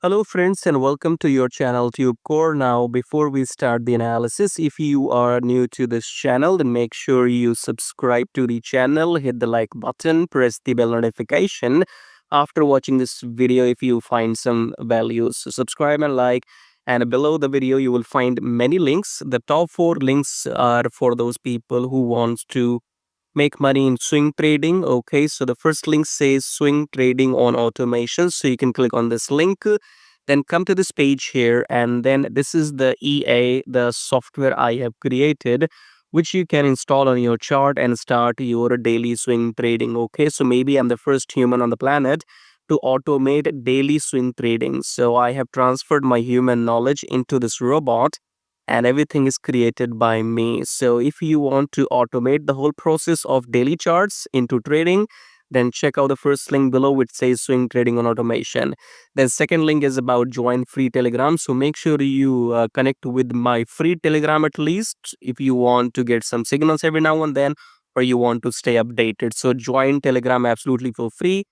Hello friends and welcome to your channel TubeCore. Now before we start the analysis, if you are new to this channel, then make sure you subscribe to the channel, hit the like button, press the bell notification. After watching this video, if you find some values, so subscribe and like. And below the video, you will find many links. The top 4 links are for those people who wants to make money in swing trading. Okay, so the first link says swing trading on automation, so you can click on this link, then come to this page here, and then this is the the software I have created, which you can install on your chart and start your daily swing trading. Okay, so maybe I'm the first human on the planet to automate daily swing trading, so I have transferred my human knowledge into this robot, and everything is created by me. So if you want to automate the whole process of daily charts into trading, then check out the first link below which says swing trading on automation. Then second link is about join free Telegram. So make sure you connect with my free Telegram at least if you want to get some signals every now and then, or you want to stay updated. So join Telegram absolutely for free.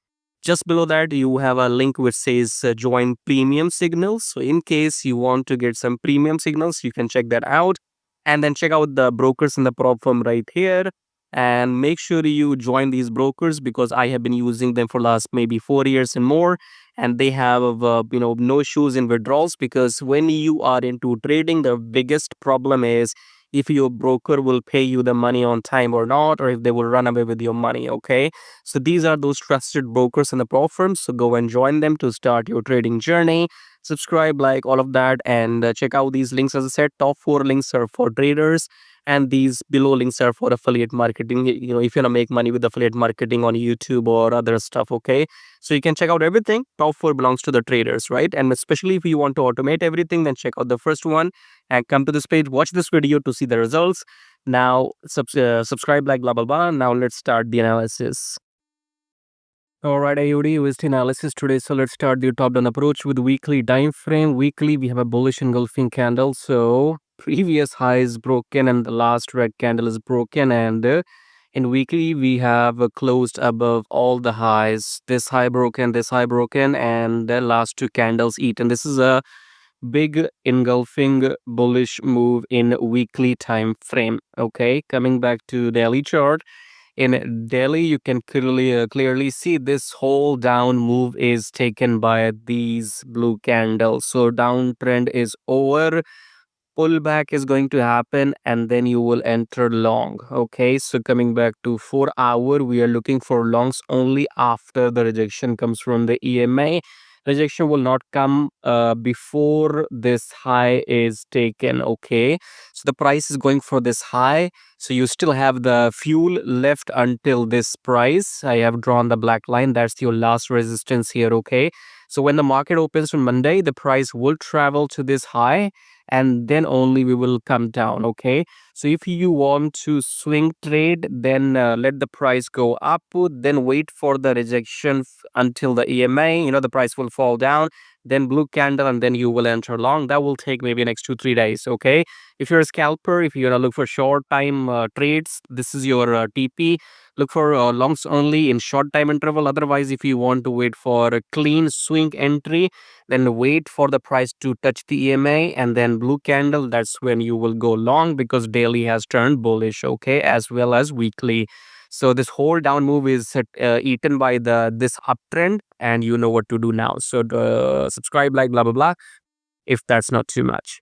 Just below that, you have a link which says join premium signals. So in case you want to get some premium signals, you can check that out. And then check out the brokers in the prop firm right here. And make sure you join these brokers because I have been using them for last maybe 4 years and more. And they have no issues in withdrawals, because when you are into trading, the biggest problem is if your broker will pay you the money on time or not, or if they will run away with your money. Okay, so these are those trusted brokers in the pro firms. So go and join them to start your trading journey. Subscribe, like all of that, and check out these links. As I said, top 4 links are for traders, and these below links are for affiliate marketing. If you want to make money with affiliate marketing on YouTube or other stuff. Okay, so you can check out everything. Top 4 belongs to the traders, right? And especially if you want to automate everything, then check out the first one and come to this page. Watch this video to see the results. Now subscribe, like blah blah blah. Now let's start the analysis. Alright, AUDUSD analysis today. So let's start the top down approach with weekly time frame. Weekly, we have a bullish engulfing candle. So previous high is broken and the last red candle is broken. And in weekly, we have closed above all the highs. This high broken, and the last 2 candles eaten. This is a big engulfing bullish move in weekly time frame. Okay, coming back to daily chart. In Delhi, you can clearly see this whole down move is taken by these blue candles. So downtrend is over, pullback is going to happen, and then you will enter long. Okay, so coming back to 4 hour, we are looking for longs only after the rejection comes from the EMA. Rejection will not come before this high is taken. Okay, so the price is going for this high, so you still have the fuel left until this price. I have drawn the black line, that's your last resistance here. Okay, so when the market opens on Monday, the price will travel to this high, and then only we will come down. Okay, so if you want to swing trade, then let the price go up, then wait for the rejection until the EMA, the price will fall down, then blue candle, and then you will enter long. That will take maybe next 2-3 days. Okay, if you're a scalper, if you're gonna look for short time trades, this is your TP. Look for longs only in short time interval. Otherwise, if you want to wait for a clean swing entry, then wait for the price to touch the EMA and then blue candle. That's when you will go long, because daily has turned bullish. Okay, as well as weekly. So this whole down move is eaten by this uptrend, and you know what to do now. So subscribe, like blah blah blah, if that's not too much.